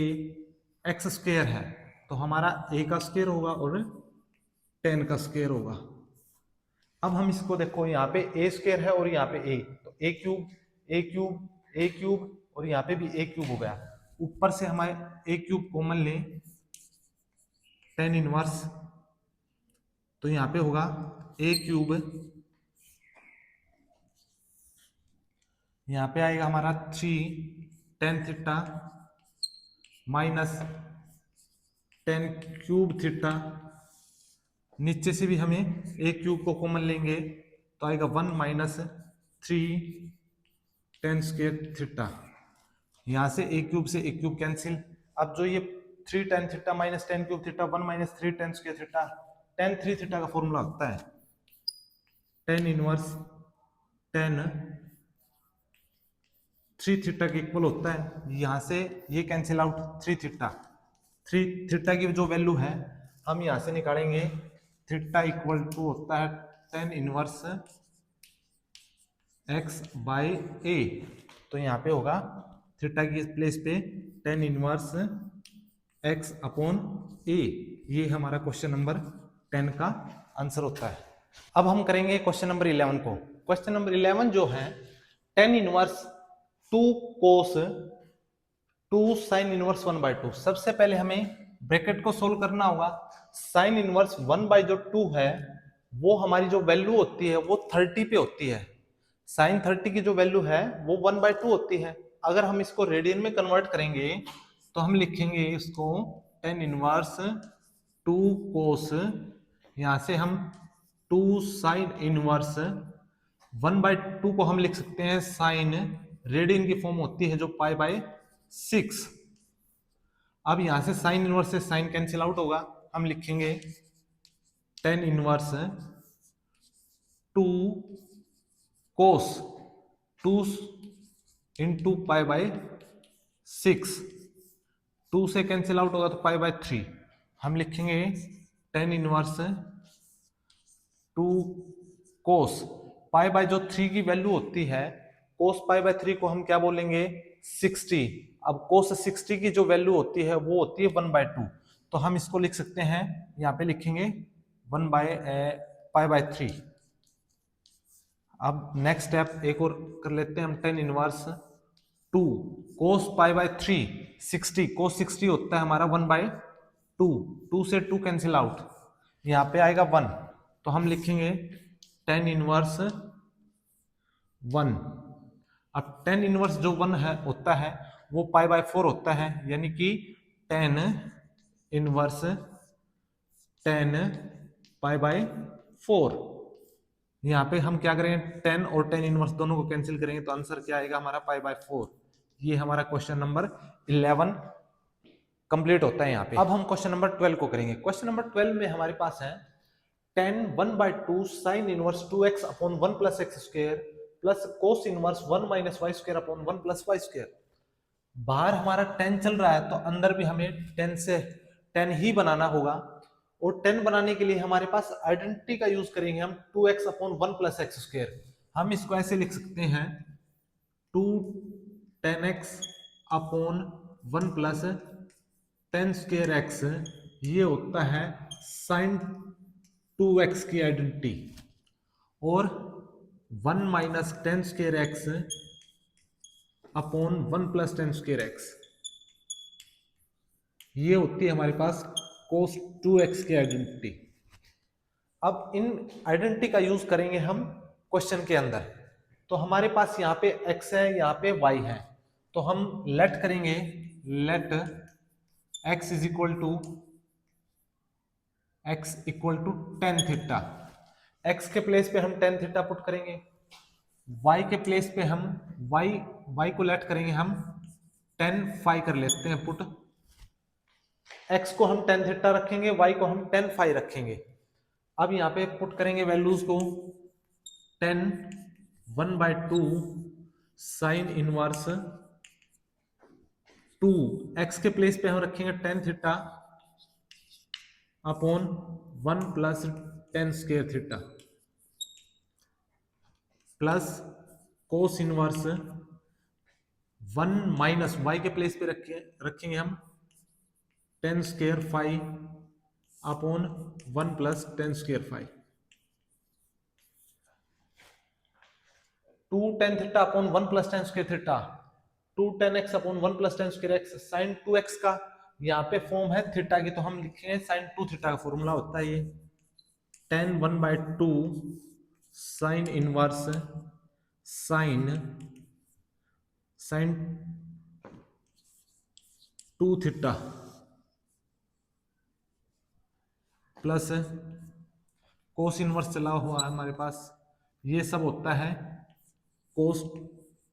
x square है तो हमारा ए का स्क्वायर होगा और 10 का स्क्वायर होगा। अब हम इसको देखो यहाँ पे ए स्क्वायर है और यहाँ पे ए, तो a cube A cube A cube और यहाँ पे भी ए क्यूब हो गया। ऊपर से हमारे ए क्यूब कॉमन ले 10 इनवर्स, तो यहाँ पे होगा ए क्यूब, यहाँ पे आएगा हमारा 3 tan theta minus 10 cube theta. नीचे से भी हमें ए क्यूब को कॉमन लेंगे तो आएगा 1 माइनस 3 टेन स्क्वायर थीटा। यहाँ से ए क्यूब से ए क्यूब कैंसिल। अब जो ये 3 tan theta minus 10 cube theta 1 minus 3 tan square theta, ten three theta का फॉर्मूला होता है tan inverse tan three theta के इक्वल होता है। यहाँ से ये कैंसिल आउट थ्री थीटा की जो वैल्यू है हम यहाँ से निकालेंगे। थीटा इक्वल टू होता है टेन इनवर्स एक्स बाई ए, तो यहाँ पे होगा थीटा की प्लेस पे टेन इनवर्स एक्स अपॉन ए। ये हमारा क्वेश्चन नंबर 10 का आंसर होता है। अब हम करेंगे क्वेश्चन नंबर 11 को। क्वेश्चन नंबर 11 जो है टेन इनवर्स 2 कोस 2 साइन इनवर्स 1/2। सबसे पहले हमें ब्रैकेट को सोल्व करना होगा। साइन इनवर्स 1/2 है वो हमारी जो वैल्यू होती है वो 30 पे होती है। साइन 30 की जो वैल्यू है वो 1/2 होती है। अगर हम इसको रेडियन में कन्वर्ट करेंगे तो हम लिखेंगे इसको टेन इनवर्स 2 कोस, यहां से हम 2 साइन इनवर्स 1/2 को हम लिख सकते हैं साइन, रेडियन की फॉर्म होती है जो π/6। अब यहां से साइन इनवर्स से साइन कैंसिल आउट होगा, हम लिखेंगे टेन इनवर्स 2 कोस 2 इंटू π/6, 2 से कैंसिल आउट होगा तो π/3। हम लिखेंगे टेन इनवर्स 2 कोस जो 3 की वैल्यू होती है कोस π/3 को हम क्या बोलेंगे 60। अब कोस 60 की जो वैल्यू होती है वो होती है 1/2, तो हम इसको लिख सकते हैं, यहाँ पे लिखेंगे 1/π/3। अब नेक्स्ट स्टेप एक और कर लेते हैं हम, टेन इनवर्स 2 कोस π/3 60, कोस 60 होता है हमारा 1/2, 2 से 2 कैंसिल आउट, यहाँ पे आएगा 1, तो हम लिखेंगे टेन इनवर्स 1। अब टेन इनवर्स जो 1 है होता है वो π/4 होता है, यानी कि टेन इनवर्स 10 π/4। यहाँ पे हम क्या करेंगे 10 और 10 इनवर्स दोनों को कैंसिल करेंगे तो आंसर क्या आएगा हमारा π/4, ये हमारा क्वेश्चन नंबर 11 कंप्लीट होता है यहाँ पे। अब हम क्वेश्चन नंबर 12 को करेंगे। क्वेश्चन नंबर 12 में हमारे पास है tan 1/2 sin inverse 2x upon 1 plus x square plus cos inverse 1 minus y square upon 1 plus y square. बाहर हमारा tan चल रहा है तो अंदर भी हमें tan ही बनाना होगा, और tan बनाने के लिए हमारे पास आइडेंटिटी का यूज करेंगे हम 2x upon 1 plus x square. हम इसको ऐसे लिख सकते हैं 2 tan x upon 1 plus tan square x, ये होता है sin 2x की आइडेंटिटी, और 1 minus tan square x upon 1 plus tan square x, ये होती है हमारे पास cos 2x की आइडेंटिटी। अब इन आइडेंटिटी का यूज करेंगे हम क्वेश्चन के अंदर। तो हमारे पास यहाँ पे x है, यहाँ पे y है, तो हम लेट करेंगे, let x is equal to tan theta. x के प्लेस पे हम tan थीटा पुट करेंगे, y के प्लेस पे हम y को लेट करेंगे, हम tan फाई कर लेते हैं पुट। x को हम tan थीटा रखेंगे, y को हम tan फाई रखेंगे। अब यहाँ पे पुट करेंगे वैल्यूज को, tan 1/2 साइन इनवर्स 2, x के प्लेस पे हम रखेंगे tan theta upon 1 plus tan square theta plus cos inverse 1 minus y के प्लेस पे रखेंगे हम tan square phi upon 1 plus tan square phi. 2 tan theta upon 1 plus tan square theta, 2 tan x upon 1 plus tan square x, sin 2x का यहाँ पे फॉर्म है थीटा की, तो हम लिखेंगे sin 2 थीटा का फॉर्मूला होता है ये tan 1/2 sin inverse sin 2 theta plus cos inverse चला हुआ है हमारे पास, ये सब होता है कोस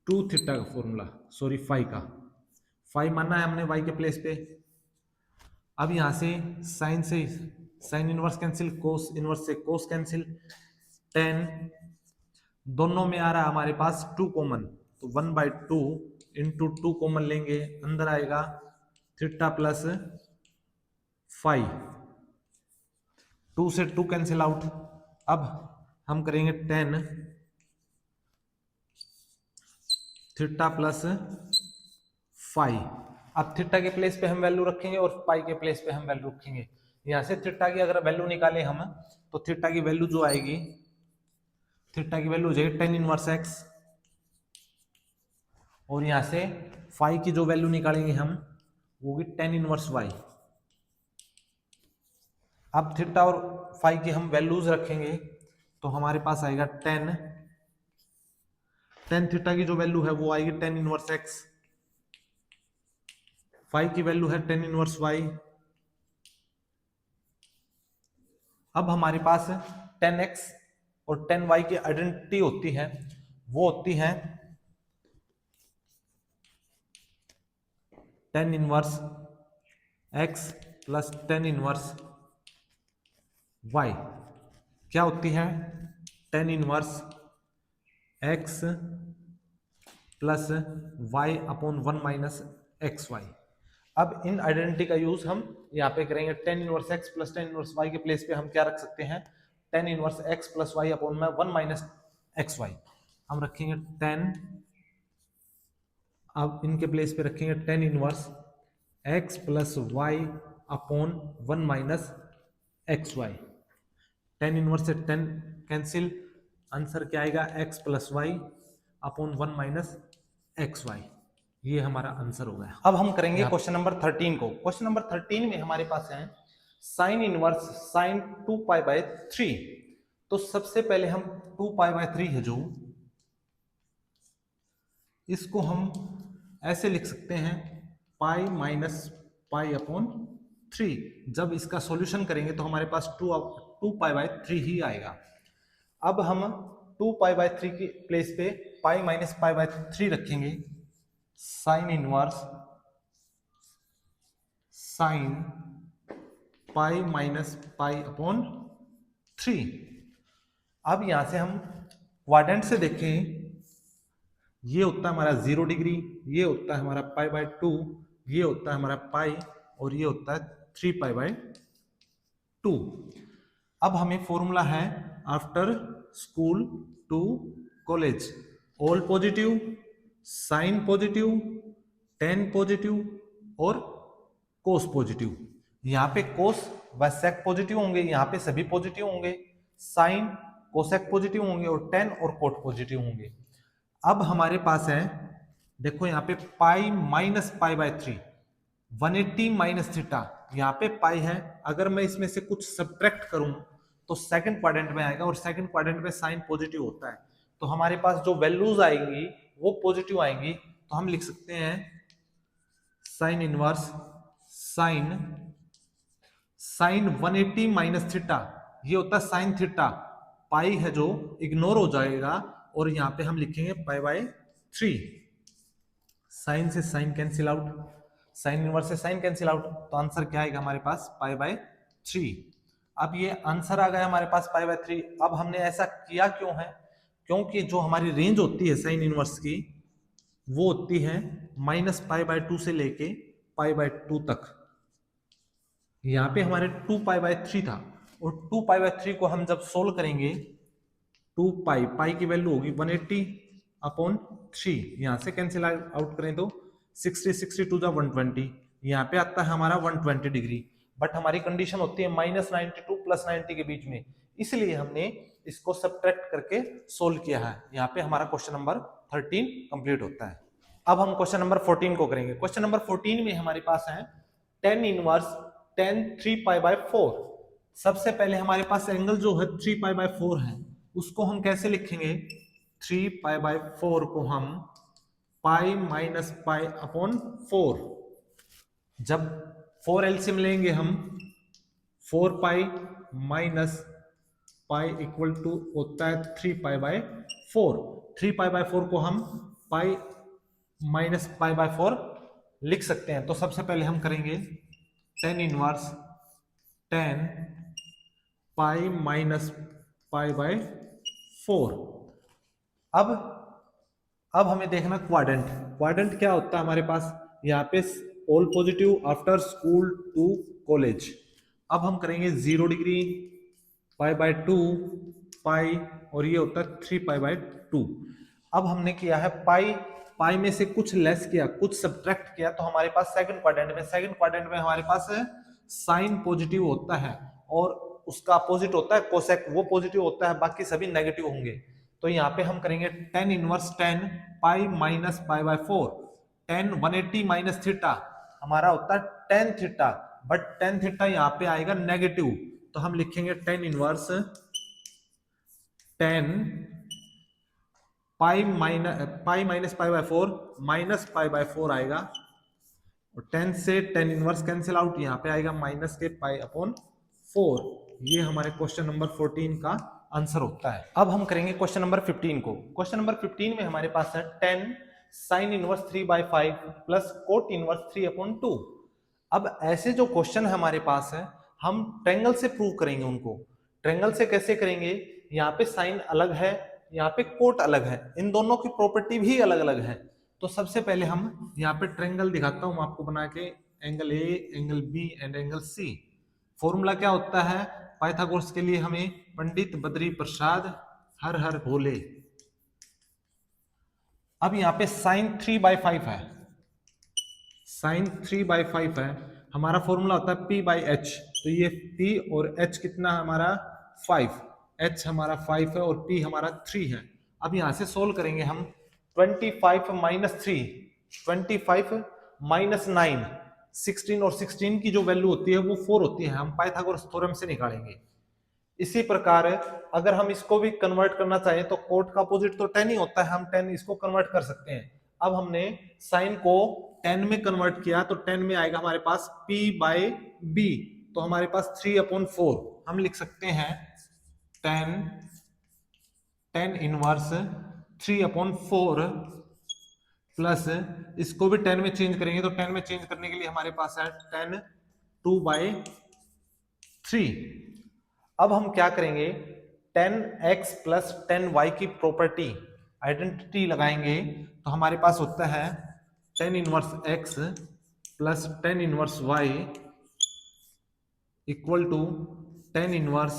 2 थीटा का फॉर्मूला, सॉरी फाई का, फाई माना है हमने y के प्लेस पे। अब यहां से sine inverse cancel, cos inverse से कोस कैंसिल, tan दोनों में आ रहा है हमारे पास 2 कॉमन, तो 1/2 इंटू 2 कॉमन लेंगे, अंदर आएगा थीटा प्लस फाई, 2 से 2 कैंसिल आउट। अब हम करेंगे tan थीटा प्लस फाई। अब थीटा के प्लेस पे हम वैल्यू रखेंगे और पाई के प्लेस पे हम वैल्यू रखेंगे। यहां से थीटा की अगर वैल्यू निकालें हम, तो थीटा की वैल्यू जो आएगी, थीटा की वैल्यू हो जाएगी tan इनवर्स x, और यहां से फाई की जो वैल्यू निकालेंगे हम वो होगी tan इनवर्स y। अब थीटा और फाई की हम वैल्यूज रखेंगे तो हमारे पास आएगा tan थीटा की जो वैल्यू है वो आएगी tan इनवर्स x, फाई की वैल्यू है tan इनवर्स y। अब हमारे पास tan x और tan y की आइडेंटिटी होती है, वो होती है tan inverse x plus tan inverse y। क्या होती है? tan inverse x plus y upon 1 minus x y. अब इन आइडेंटिटी का यूज हम यहाँ पे करेंगे, tan inverse x plus tan inverse y के प्लेस पे हम क्या रख सकते हैं, tan inverse x plus y upon में 1 माइनस एक्स वाई। हम रखेंगे tan, अब इनके प्लेस पे रखेंगे tan inverse x plus y upon 1 minus x y. tan inverse से tan कैंसिल, आंसर क्या आएगा x plus y upon 1 minus x y. ये हमारा आंसर हो गया। अब हम करेंगे क्वेश्चन नंबर 13 को। क्वेश्चन नंबर 13 में हमारे पास है sign inverse sign 2 pi by 3। तो सबसे पहले हम 2 पाई बाय 3 है जो, इसको हम ऐसे लिख सकते हैं पाई माइनस पाई अपॉन 3। जब इसका सॉल्यूशन करेंगे तो हमारे पास 2 पाई बाय 3 ही आएगा। अब हम 2 पाई बाय 3 की प्लेस पे पाई माइनस पाई बाय 3 रखेंगे, sign inverse sine pi minus pi upon 3। अब यहां से हम क्वाड्रेंट से देखें, ये होता है हमारा 0 डिग्री, ये होता है हमारा पाई बाय 2, ये होता है हमारा पाई, और ये होता है 3 पाई बाय 2। अब हमें फॉर्मूला है after school to college, all positive, sine positive, tan positive और कोस पॉजिटिव। यहाँ पे कोस व सेक पॉजिटिव होंगे, यहाँ पे सभी पॉजिटिव होंगे, साइन कोसेक पॉजिटिव होंगे और टेन और कोट पॉजिटिव होंगे। अब हमारे पास है, देखो यहाँ पे पाई minus pi by 3, 180 minus theta, यहाँ पे पाई है। अगर मैं इसमें से कुछ सब्ट्रैक्ट करूं तो सेकंड क्वाड्रेंट में आएगा, और सेकंड क्वाड्रेंट में साइन पॉजिटिव होता है, तो हमारे पास जो वैल्यूज आएंगी वो पॉजिटिव आएंगी। तो हम लिख सकते हैं sine inverse sine sine 180 minus theta, ये होता है साइन थीटा, पाई है जो इग्नोर हो जाएगा, और यहां पे हम लिखेंगे पाई बाय 3। साइन से sine cancel out, sine inverse से साइन कैंसिल आउट, तो आंसर क्या आएगा हमारे पास पाई बाय 3। अब ये आंसर आ गया हमारे पास पाई बाय 3। अब हमने ऐसा किया क्यों है? क्योंकि जो हमारी रेंज होती है साइन इनवर्स की, वो होती है माइनस पाई बाय 2 से लेके पाई बाय 2 तक। यहाँ पे हमारे 2 पाई बाय 3 था, और 2 पाई बाय 3 को हम जब सोल्व करेंगे, 2 पाई, पाई की वैल्यू होगी 180 अपॉन 3, यहाँ से कैंसिल आउट करें तो 60 60 टू 120, यहाँ पे आता है हमारा 120 डिग्री। बट हमारी कंडीशन होती है माइनस 92 प्लस 90 के बीच में, इसलिए हमने इसको सब्ट्रैक्ट करके सोल्व किया है। यहाँ पे हमारा क्वेश्चन नंबर 13 कंप्लीट होता है। अब हम क्वेश्चन नंबर 14 को करेंगे। क्वेश्चन नंबर 14 में हमारे पास है tan inverse tan 3 pi by 4। सबसे पहले हमारे पास एंगल जो है 3 पाई बाय 4 है, उसको हम कैसे लिखेंगे? 3 पाई बाय 4 को हम पाई माइनस पाई अपॉन 4, जब 4 एलसीएम लेंगे हम, 4 pi minus pi equal to होता है 3 पाई बाय 4। 3 पाई बाय 4 को हम पाई माइनस पाई बाय 4 लिख सकते हैं। तो सबसे पहले हम करेंगे tan inverse tan pi minus pi by 4। अब हमें देखना क्वाड्रेंट। क्वाड्रेंट क्या होता है हमारे पास? यहाँ पे all positive after school to college. अब हम करेंगे 0 डिग्री, पाई बाय 2 पाई, और ये होता है 3 पाई बाय 2। अब हमने किया है पाई, पाई में से कुछ लेस किया, कुछ सब्ट्रैक्ट किया, तो हमारे पास सेकंड क्वाड्रेंट में हमारे पास साइन पॉजिटिव होता है, और उसका अपोजिट होता है कोसेक, वो पॉजिटिव होता है, बाकी सभी नेगेटिव होंगे। तो यहाँ पे हम करेंगे tan inverse tan pi minus pi by 4, tan 180 minus theta हमारा होता है tan theta, but tan theta यहाँ पे आएगा नेगेटिव, तो हम लिखेंगे tan inverse tan pi minus pi by 4 minus pi by 4 आएगा, और 10 से tan इनवर्स कैंसिल आउट, यहाँ पे आएगा माइनस के पाई अपॉन 4। ये हमारे क्वेश्चन नंबर 14 का आंसर होता है। अब हम करेंगे क्वेश्चन नंबर 15 को। क्वेश्चन नंबर 15 में हमारे पास है 10 sine inverse 3 by 5 plus cot inverse 3 upon 2। अब ऐसे जो क्वेश्चन है हमारे पास है, हम ट्रायंगल से प्रूव करेंगे उनको। ट्रायंगल से कैसे करेंगे? यहाँ पे साइन अलग है, यहाँ पे कोट अलग है, इन दोनों की प्रॉपर्टी भी अलग अलग है। तो सबसे पहले हम यहाँ पे ट्रायंगल दिखाता हूं आपको बना के, angle A, angle B and angle C. Formula क्या होता है पाइथागोरस के लिए? हमें पंडित बद्री प्रसाद हर हर भोले। अब यहाँ पे साइन 3 बाय 5 है, साइन 3 बाय 5 है, हमारा फॉर्मूला होता है P बाई एच। तो ये P और H कितना हमारा 5, H हमारा 5 है और P हमारा 3 है। अब यहां से सोल्व करेंगे हम 25 माइनस 3, 25 माइनस 9, 16, और 16 की जो वैल्यू होती है वो 4 होती है, हम पाइथागोरस थ्योरम से निकालेंगे। इसी प्रकार अगर हम इसको भी कन्वर्ट करना चाहें तो कोट का अपोजिट तो tan ही होता है, हम tan इसको कन्वर्ट कर सकते हैं। अब हमने साइन को tan में कन्वर्ट किया, तो tan में आएगा हमारे पास P बाय B, तो हमारे पास 3 अपॉन 4। हम लिख सकते हैं tan इनवर्स 3 अपॉन 4 प्लस इसको भी 10 में चेंज करेंगे, तो 10 में चेंज करने के लिए हमारे पास है 10 2/3। अब हम क्या करेंगे, 10x प्लस 10y की प्रॉपर्टी आइडेंटिटी लगाएंगे, तो हमारे पास होता है 10 inverse x plus 10 inverse y equal to 10 inverse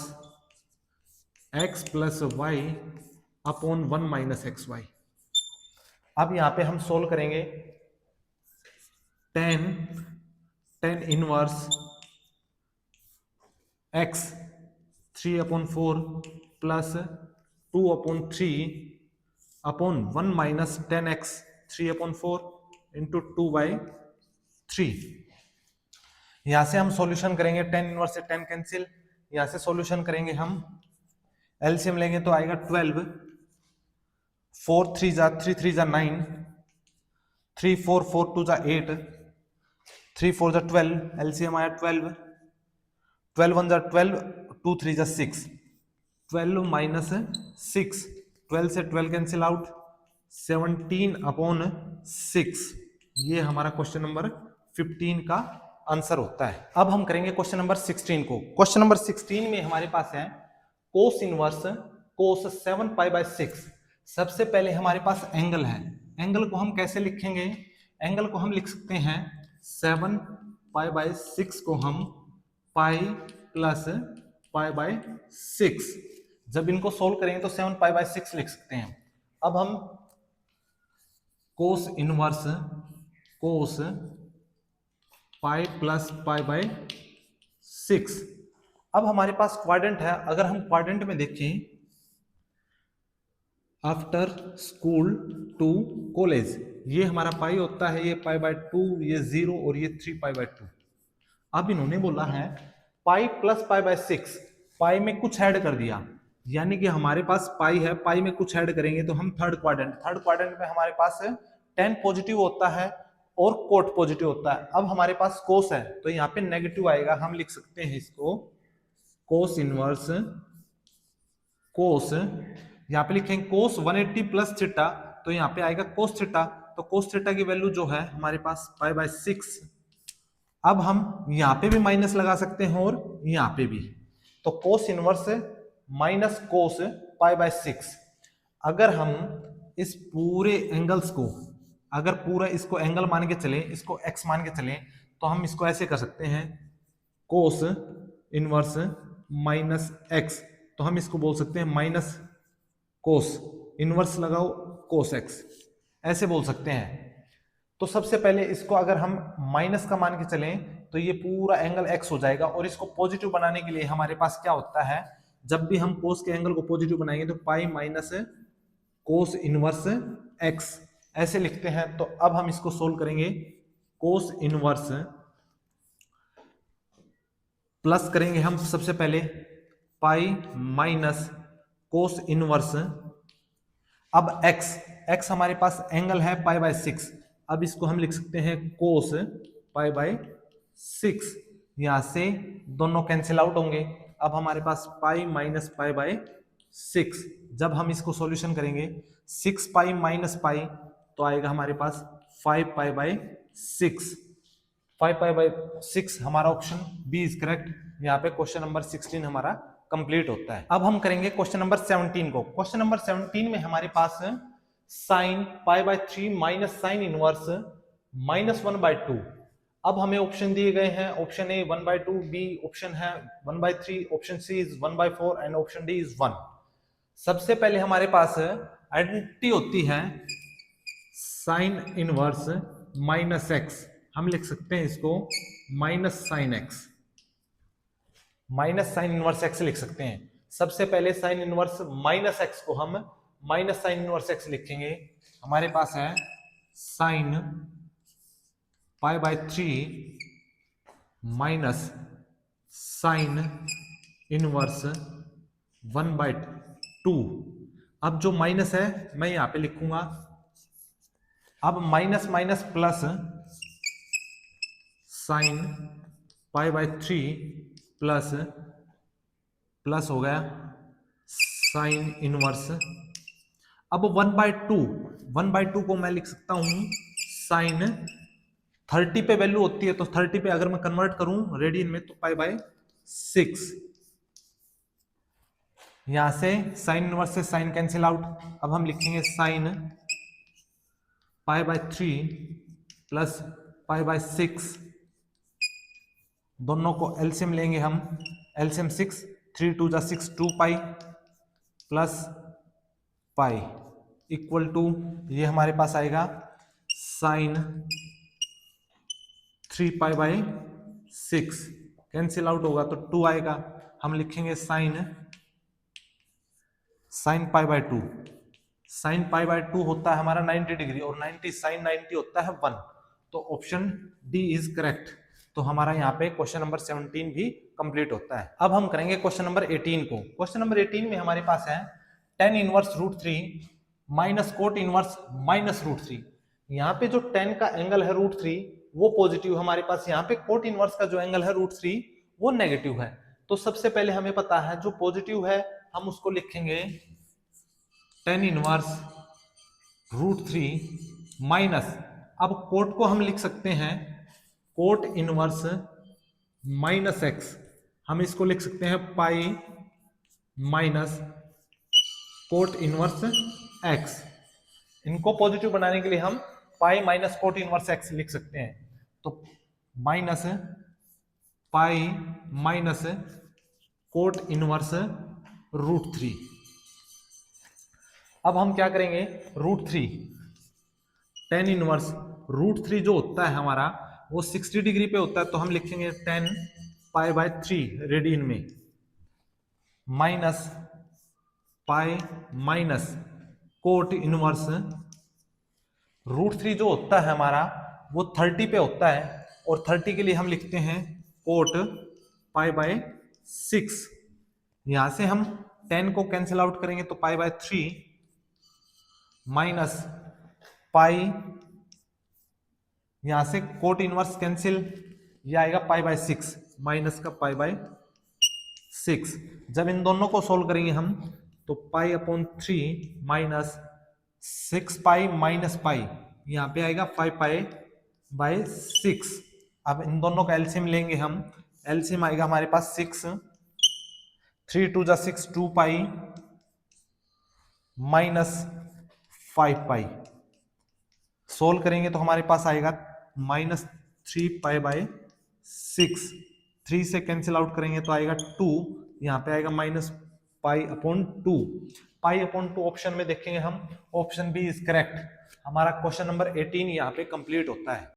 x plus y upon 1 minus x y. अब यहां पे हम सोल्व करेंगे, 10 inverse x 3/4 plus 2/3 upon 1 minus 10x 3/4 into 2/3। यहां से हम सॉल्यूशन करेंगे, 10 इनवर्स से 10 कैंसिल, यहां से सॉल्यूशन करेंगे हम, एलसीएम लेंगे तो आएगा 12, 4 3 जा 3 3 जा 9, 3 4 4 2 जा 8, 3 4 जा 12, एलसीएम आया 12, 12 1 जा 12, 2 3 जा 6, 12 माइनस 6, 12 से 12 कैंसिल आउट, 17/6। ये हमारा क्वेश्चन नंबर 15 का आंसर होता है। अब हम करेंगे क्वेश्चन नंबर 16 को। क्वेश्चन नंबर 16 में हमारे पास है कोस इनवर्स कोस 7π/6। सबसे पहले हमारे पास एंगल है, एंगल को हम कैसे लिखेंगे, एंगल को हम लिख सकते हैं 7π/6 को हम पाई प्लस π/6। जब इनको सोल्व करेंगे तो 7π/6 लिख सकते हैं। अब हम कोस इनवर्स कोस पाई प्लस π/6। अब हमारे पास क्वाड्रेंट है, अगर हम क्वाड्रेंट में देखें, आफ्टर स्कूल टू कॉलेज, ये हमारा पाई होता है, ये π/2, ये 0 और ये 3π/2। अब इन्होंने बोला है पाई प्लस π/6, पाई में कुछ ऐड कर दिया, यानी कि हमारे पास पाई है, पाई में कुछ ऐड करेंगे तो हम थर्ड क्वाड्रेंट में हमारे पास 10 पॉजिटिव होता है और कोट पॉजिटिव होता है। अब हमारे पास कोस है तो यहाँ पे नेगेटिव आएगा, हम लिख सकते हैं इसको कोस इनवर्स कोस, यहाँ पे लिखेंगे कोस 180 प्लस थीटा, तो यहाँ पे आएगा कोस थीटा, तो कोस थीटा की वैल्यू जो है हमारे पास π/6। अब हम यहाँ पे भी माइनस लगा सकते हैं और यहाँ पे भी, तो कोस इनवर्स माइनस कोस π/6। अगर हम इस पूरे एंगल्स को, अगर पूरा इसको एंगल मान के चले, इसको x मान के चले, तो हम इसको ऐसे कर सकते हैं कोस इनवर्स माइनस x, तो हम इसको बोल सकते हैं माइनस कोस इनवर्स लगाओ कोस x, ऐसे बोल सकते हैं। तो सबसे पहले इसको अगर हम माइनस का मान के चलें तो ये पूरा एंगल x हो जाएगा, और इसको पॉजिटिव बनाने के लिए हमारे पास क्या होता है, जब भी हम कोस के एंगल को पॉजिटिव बनाएंगे तो pi minus cos inverse x ऐसे लिखते हैं। तो अब हम इसको सोल्व करेंगे, कोस इनवर्स प्लस करेंगे हम सबसे पहले पाई माइनस कोस इनवर्स, अब x हमारे पास एंगल है π/6, अब इसको हम लिख सकते हैं कोस π/6, यहां से दोनों कैंसिल आउट होंगे। अब हमारे पास पाई माइनस π/6, जब हम इसको सॉल्यूशन करेंगे 6 पाई माइनस पाई तो आएगा हमारे पास 5π/6। 5π/6 हमारा ऑप्शन बी इज करेक्ट। यहाँ पे क्वेश्चन नंबर 16 हमारा कंप्लीट होता है। अब हम करेंगे क्वेश्चन नंबर 17 को। क्वेश्चन नंबर 17 में हमारे पास साइन π/3 माइनस साइन इनवर्स -1/2। अब हमें ऑप्शन दिए गए हैं, ऑप्शन ए 1/2, बी ऑप्शन है 1/3, option C is 1/4 and option D is 1। सबसे पहले हमारे पास आइडेंटिटी होती है साइन इनवर्स माइनस एक्स, हम लिख सकते हैं इसको minus sine x, minus sign inverse x लिख सकते हैं। सबसे पहले साइन इनवर्स माइनस एक्स को हम माइनस साइन इनवर्स एक्स लिखेंगे, हमारे पास है साइन π/3 माइनस साइन इनवर्स 1/2। अब जो माइनस है मैं यहां पे लिखूंगा, अब minus minus plus sine π/3 plus plus हो गया साइन इनवर्स। अब 1/2 को मैं लिख सकता हूं साइन 30 पे वैल्यू होती है, तो 30 पे अगर मैं कन्वर्ट करूं रेडियन में तो π/6। यहां से साइन इनवर्स से साइन कैंसिल आउट। अब हम लिखेंगे साइन π/3 प्लस π/6, दोनों को एलसीएम लेंगे हम। एलसीएम 6, 3 2 जा 6, 2π प्लस पाई इक्वल टू ये हमारे पास आएगा साइन 3π/6, कैंसिल आउट होगा तो 2 आएगा। हम लिखेंगे साइन π/2। साइन π/2 होता है हमारा 90 डिग्री और 90 साइन 90 होता है 1, तो ऑप्शन डी इज करेक्ट। तो हमारा यहाँ पे क्वेश्चन नंबर 17 भी कंप्लीट होता है। अब हम करेंगे क्वेश्चन नंबर 18 को। क्वेश्चन नंबर 18 में हमारे पास है tan inverse √3 minus cot inverse minus √3। यहाँ पे जो tan का एंगल है √3 वो पॉजिटिव, हमारे पास यहाँ पे कोट इनवर्स का जो एंगल है √3 वो नेगेटिव है। तो सबसे पहले हमें पता है जो पॉजिटिव है हम उसको लिखेंगे tan इनवर्स √3 माइनस, अब कोट को हम लिख सकते हैं कोट इनवर्स माइनस एक्स, हम इसको लिख सकते हैं pi minus cot inverse x. इनको पॉजिटिव बनाने के लिए हम pi minus cot inverse x लिख सकते हैं, तो minus pi minus cot inverse √3। अब हम क्या करेंगे √3 tan इनवर्स √3 जो होता है हमारा वो 60 डिग्री पे होता है, तो हम लिखेंगे tan π/3 रेडियन में minus pi minus cot inverse √3 जो होता है हमारा वो 30 पे होता है, और 30 के लिए हम लिखते हैं कोट π/6। यहां से हम 10 को कैंसिल आउट करेंगे तो π/3 माइनस पाई, यहां से कोट इनवर्स कैंसिल, ये आएगा π/6 माइनस का π/6। जब इन दोनों को सोल्व करेंगे हम तो π/3 माइनस 6π माइनस पाई, यहाँ पे आएगा 5π/6। अब इन दोनों का एलसीएम लेंगे हम, एलसीएम आएगा हमारे पास 6, 3 2 जा 6, 2π माइनस 5π। सोल्व करेंगे तो हमारे पास आएगा माइनस 3π/6, 3 से कैंसिल आउट करेंगे तो आएगा 2, यहाँ पे आएगा माइनस π/2। π/2 ऑप्शन में देखेंगे हम, ऑप्शन बी इज करेक्ट। हमारा क्वेश्चन नंबर 18 यहाँ पे कंप्लीट होता है।